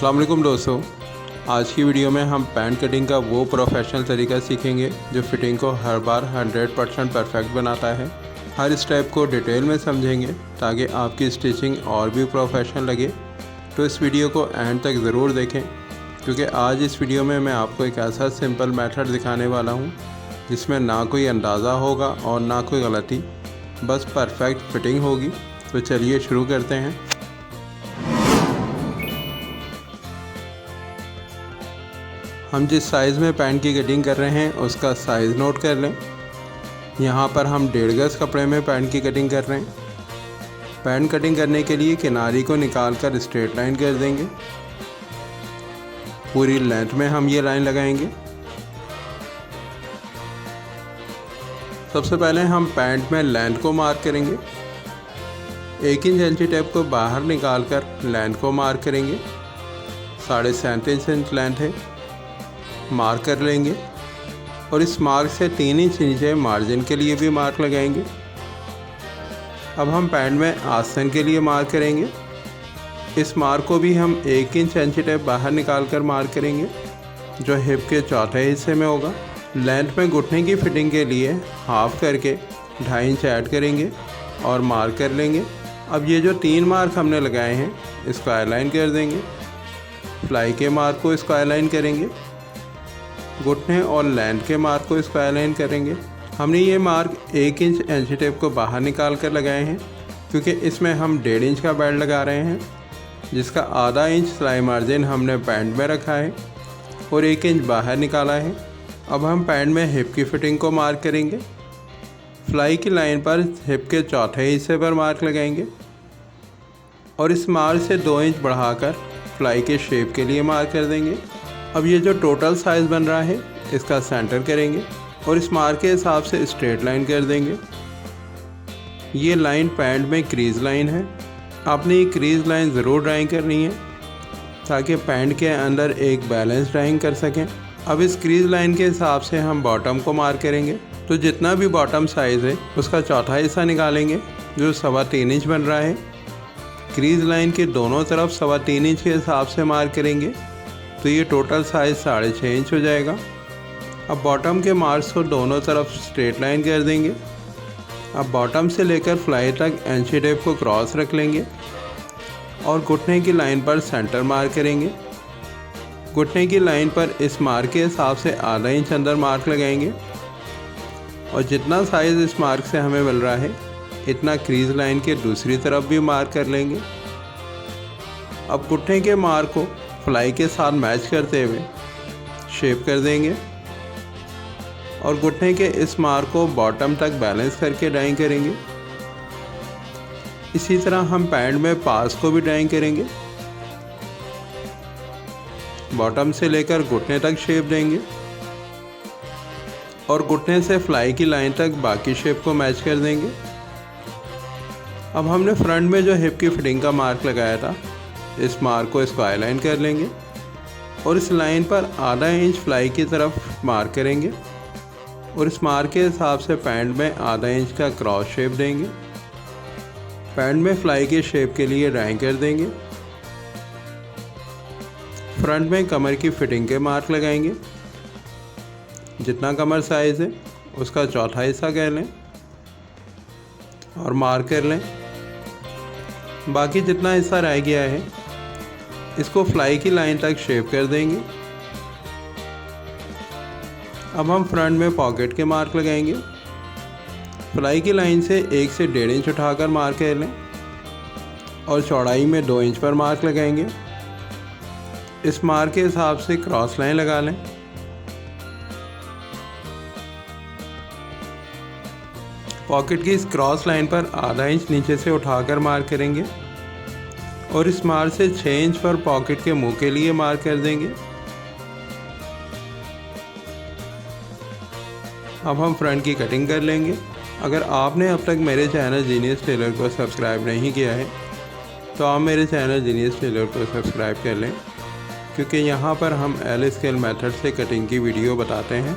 अस्सलाम वालेकुम दोस्तों, आज की वीडियो में हम पैंट कटिंग का वो प्रोफेशनल तरीका सीखेंगे जो फिटिंग को हर बार 100% परफेक्ट बनाता है। हर स्टेप को डिटेल में समझेंगे ताकि आपकी स्टिचिंग और भी प्रोफेशनल लगे। तो इस वीडियो को एंड तक ज़रूर देखें क्योंकि आज इस वीडियो में मैं आपको एक ऐसा सिंपल मेथड दिखाने वाला हूँ जिसमें ना कोई अंदाज़ा होगा और ना कोई गलती, बस परफेक्ट फिटिंग होगी। तो चलिए शुरू करते हैं। हम जिस साइज़ में पैंट की कटिंग कर रहे हैं उसका साइज़ नोट कर लें। यहाँ पर हम 1.5 गज़ कपड़े में पैंट की कटिंग कर रहे हैं। पैंट कटिंग करने के लिए किनारी को निकाल कर स्ट्रेट लाइन कर देंगे। पूरी लेंथ में हम ये लाइन लगाएंगे। सबसे पहले हम पैंट में लेंथ को मार्क करेंगे। 1 इंच एंची टेप को बाहर निकाल कर लेंथ को मार्क करेंगे। 37.5 इंच लेंथ है, मार्क कर लेंगे और इस मार्क से 3 इंच नीचे मार्जिन के लिए भी मार्क लगाएंगे। अब हम पैंट में आस्तीन के लिए मार्क करेंगे। इस मार्क को भी हम 1 इंच एंची टेप बाहर निकाल कर मार्क करेंगे जो हिप के चौथे हिस्से में होगा। लेंथ में घुटने की फिटिंग के लिए हाफ करके 2.5 इंच ऐड करेंगे और मार्क कर लेंगे। अब ये जो 3 मार्क हमने लगाए हैं इसको आइलाइन कर देंगे। फ्लाई के मार्क को इसको आइलाइन करेंगे, घुटने और लेंथ के मार्क को इसको अलाइन करेंगे। हमने ये मार्क 1 इंच एंची टेप को बाहर निकाल कर लगाए हैं क्योंकि इसमें हम 1.5 इंच का बेल्ट लगा रहे हैं जिसका आधा इंच सिलाई मार्जिन हमने पैंट में रखा है और 1 इंच बाहर निकाला है। अब हम पैंट में हिप की फिटिंग को मार्क करेंगे। फ्लाई की लाइन पर हिप के चौथे हिस्से पर मार्क लगाएंगे और इस मार्क से 2 इंच बढ़ाकर फ्लाई के शेप के लिए मार्क कर देंगे। अब ये जो टोटल साइज़ बन रहा है इसका सेंटर करेंगे और इस मार्क के हिसाब से स्ट्रेट लाइन कर देंगे। ये लाइन पैंट में क्रीज लाइन है। आपने ये क्रीज लाइन ज़रूर ड्राइंग करनी है ताकि पैंट के अंदर एक बैलेंस ड्राइंग कर सकें। अब इस क्रीज लाइन के हिसाब से हम बॉटम को मार्क करेंगे। तो जितना भी बॉटम साइज़ है उसका चौथा हिस्सा निकालेंगे जो 3.25 इंच बन रहा है। क्रीज लाइन के दोनों तरफ 3.25 इंच के हिसाब से मार्क करेंगे तो ये टोटल साइज़ 6.5 इंच हो जाएगा। अब बॉटम के मार्क्स को दोनों तरफ स्ट्रेट लाइन कर देंगे। अब बॉटम से लेकर फ्लाई तक एंची टेप को क्रॉस रख लेंगे और घुटने की लाइन पर सेंटर मार्क करेंगे। घुटने की लाइन पर इस मार्क के हिसाब से आधा इंच अंदर मार्क लगाएंगे और जितना साइज़ इस मार्क से हमें मिल रहा है इतना क्रीज लाइन के दूसरी तरफ भी मार्क कर लेंगे। अब घुटने के मार्क को फ्लाई के साथ मैच करते हुए शेप कर देंगे और घुटने के इस मार्क को बॉटम तक बैलेंस करके ड्राइंग करेंगे। इसी तरह हम पैंट में पास को भी ड्राइंग करेंगे। बॉटम से लेकर घुटने तक शेप देंगे और घुटने से फ्लाई की लाइन तक बाकी शेप को मैच कर देंगे। अब हमने फ्रंट में जो हिप की फिटिंग का मार्क लगाया था इस मार्क को इसको आइलाइन कर लेंगे और इस लाइन पर आधा इंच फ्लाई की तरफ मार्क करेंगे और इस मार्क के हिसाब से पैंट में आधा इंच का क्रॉस शेप देंगे। पैंट में फ्लाई के शेप के लिए ड्राइंग कर देंगे। फ्रंट में कमर की फिटिंग के मार्क लगाएंगे। जितना कमर साइज़ है उसका चौथा हिस्सा कह लें और मार्क कर लें। बाकी जितना हिस्सा रह गया है इसको फ्लाई की लाइन तक शेप कर देंगे। अब हम फ्रंट में पॉकेट के मार्क लगाएंगे। फ्लाई की लाइन से 1 से 1.5 इंच उठाकर मार्क कर लें और चौड़ाई में 2 इंच पर मार्क लगाएंगे। इस मार्क के हिसाब से क्रॉस लाइन लगा लें। पॉकेट की इस क्रॉस लाइन पर आधा इंच नीचे से उठाकर मार्क करेंगे और इस मार्क से 6 इंच पर पॉकेट के मुंह के लिए मार्क कर देंगे। अब हम फ्रंट की कटिंग कर लेंगे। अगर आपने अब तक मेरे चैनल जीनियस टेलर को सब्सक्राइब नहीं किया है तो आप मेरे चैनल जीनियस टेलर को सब्सक्राइब कर लें क्योंकि यहाँ पर हम एल स्केल मेथड से कटिंग की वीडियो बताते हैं।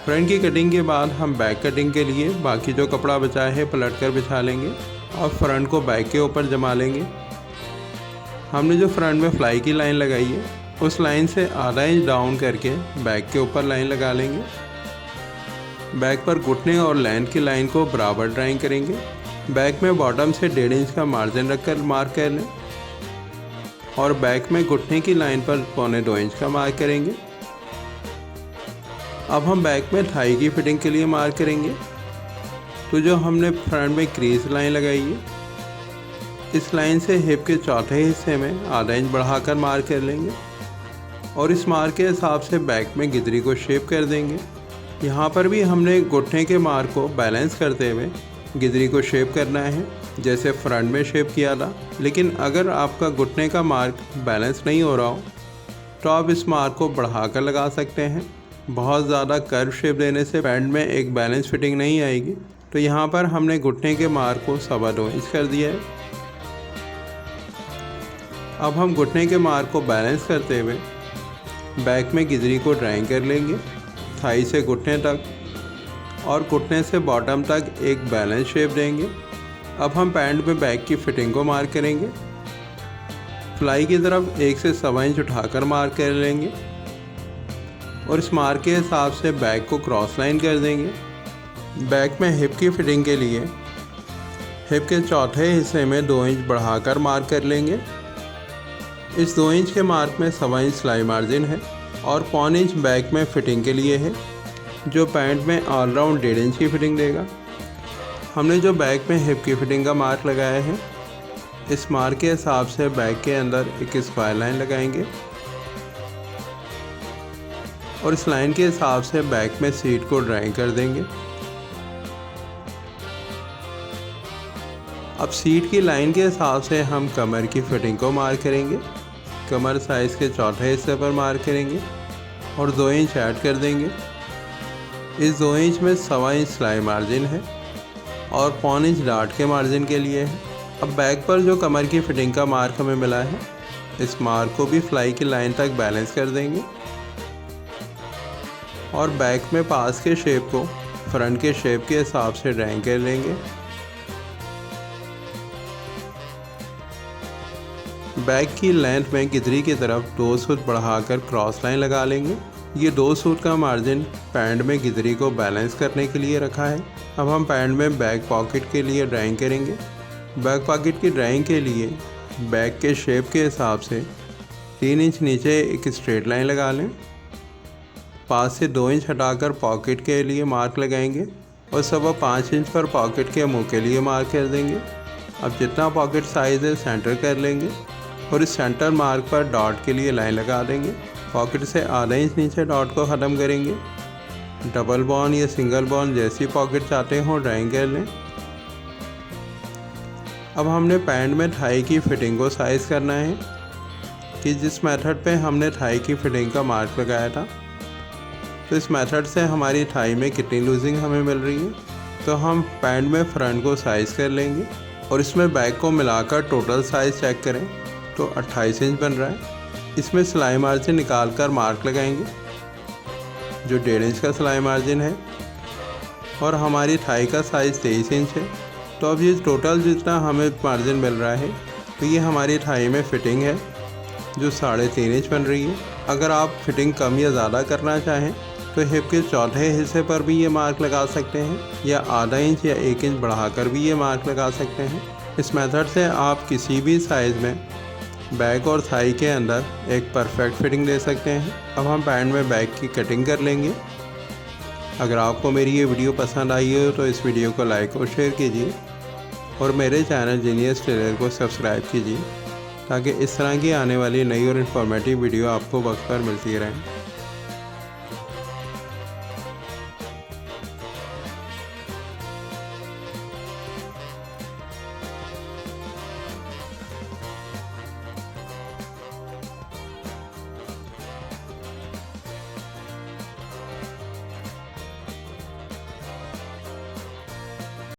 फ्रंट की कटिंग के बाद हम बैक कटिंग के लिए बाकी जो कपड़ा बचा है पलट कर बिछा लेंगे और फ्रंट को बैक के ऊपर जमा लेंगे। हमने जो फ्रंट में फ्लाई की लाइन लगाई है उस लाइन से आधा इंच डाउन करके बैक के ऊपर लाइन लगा लेंगे। बैक पर घुटने और लेंथ की लाइन को बराबर ड्राइंग करेंगे। बैक में बॉटम से 1.5 इंच का मार्जिन रखकर मार्क कर लें और बैक में घुटने की लाइन पर 1.25 इंच का मार्क करेंगे। अब हम बैक में थाई की फिटिंग के लिए मार्क करेंगे। तो जो हमने फ्रंट में क्रीज लाइन लगाई है, इस लाइन से हिप के चौथे हिस्से में आधा इंच बढ़ाकर मार्क कर लेंगे और इस मार्क के हिसाब से बैक में गिदरी को शेप कर देंगे। यहाँ पर भी हमने घुटने के मार्क को बैलेंस करते हुए गिदरी को शेप करना है, जैसे फ्रंट में शेप किया था। लेकिन अगर आपका घुटने का मार्क बैलेंस नहीं हो रहा हो तो आप इस मार्क को बढ़ाकर लगा सकते हैं। बहुत ज़्यादा कर्व शेप देने से पैंट में एक बैलेंस फिटिंग नहीं आएगी। तो यहाँ पर हमने घुटने के मार्क को 2.25 इंच कर दिया है। अब हम घुटने के मार्क को बैलेंस करते हुए बैक में गिदरी को ड्राइंग कर लेंगे, थाई से घुटने तक और घुटने से बॉटम तक एक बैलेंस शेप देंगे। अब हम पैंट में बैक की फिटिंग को मार्क करेंगे। फ्लाई की तरफ 1 से 1.25 इंच उठाकर मार्क कर लेंगे और इस मार्क के हिसाब से बैक को क्रॉस लाइन कर देंगे। बैक में हिप की फिटिंग के लिए हिप के चौथे हिस्से में 2 इंच बढ़ाकर मार्क कर लेंगे। इस 2 इंच के मार्क में 1.25 इंच सिलाई मार्जिन है और 0.25 इंच बैक में फिटिंग के लिए है, जो पैंट में ऑलराउंड 1.5 इंच की फिटिंग देगा। हमने जो बैक में हिप की फिटिंग का मार्क लगाया है, इस मार्क के हिसाब से बैक के अंदर एक स्क्वायर लाइन लगाएंगे और इस लाइन के हिसाब से बैक में सीट को ड्राइंग कर देंगे। अब सीट की लाइन के हिसाब से हम कमर की फिटिंग को मार्क करेंगे। कमर साइज़ के चौथे हिस्से पर मार्क करेंगे और 2 इंच ऐड कर देंगे। इस 2 इंच में 1.25 इंच सिलाई मार्जिन है और 0.25 इंच डार्ट के मार्जिन के लिए है। अब बैक पर जो कमर की फिटिंग का मार्क हमें मिला है, इस मार्क को भी फ्लाई की लाइन तक बैलेंस कर देंगे और बैक में पास के शेप को फ्रंट के शेप के हिसाब से ड्राइंग कर लेंगे। बैक की लेंथ में गिदरी की तरफ 2 सूत बढ़ाकर क्रॉस लाइन लगा लेंगे। ये 2 सूत का मार्जिन पैंट में गिदरी को बैलेंस करने के लिए रखा है। अब हम पैंट में बैक पॉकेट के लिए ड्राइंग करेंगे। बैक पॉकेट की ड्राइंग के लिए बैक के शेप के हिसाब से 3 इंच नीचे एक स्ट्रेट लाइन लगा लें। पास से 2 इंच हटाकर पॉकेट के लिए मार्क लगाएंगे और 5.25 इंच पर पॉकेट के मुंह के लिए मार्क कर देंगे। अब जितना पॉकेट साइज़ है सेंटर कर लेंगे और इस सेंटर मार्क पर डॉट के लिए लाइन लगा देंगे। पॉकेट से आधा इंच नीचे डॉट को ख़त्म करेंगे। डबल बॉन्ड या सिंगल बॉन्ड जैसी पॉकेट चाहते हो ड्राइंग कर लें। अब हमने पैंट में थाई की फिटिंग को साइज़ करना है कि जिस मेथड पे हमने थाई की फिटिंग का मार्क लगाया था, तो इस मेथड से हमारी थाई में कितनी लूजिंग हमें मिल रही है। तो हम पैंट में फ्रंट को साइज़ कर लेंगे और इसमें बैक को मिलाकर टोटल साइज़ चेक करें तो 28 इंच बन रहा है। इसमें सिलाई मार्जिन निकाल कर मार्क लगाएंगे, जो 1.5 इंच का सिलाई मार्जिन है और हमारी थाई का साइज़ 23 इंच है। तो अब ये टोटल जितना हमें मार्जिन मिल रहा है, तो ये हमारी थाई में फिटिंग है जो 3.5 इंच बन रही है। अगर आप फिटिंग कम या ज़्यादा करना चाहें तो हिप के चौथे हिस्से पर भी ये मार्क लगा सकते हैं या आधा इंच या 1 इंच बढ़ाकर भी ये मार्क लगा सकते हैं। इस मेथड से आप किसी भी साइज़ में बैक और थाई के अंदर एक परफेक्ट फिटिंग दे सकते हैं। अब हम पैंट में बैक की कटिंग कर लेंगे। अगर आपको मेरी ये वीडियो पसंद आई हो तो इस वीडियो को लाइक और शेयर कीजिए और मेरे चैनल जीनियस टेलर को सब्सक्राइब कीजिए ताकि इस तरह की आने वाली नई और इन्फॉर्मेटिव वीडियो आपको वक्त पर मिलती रहें।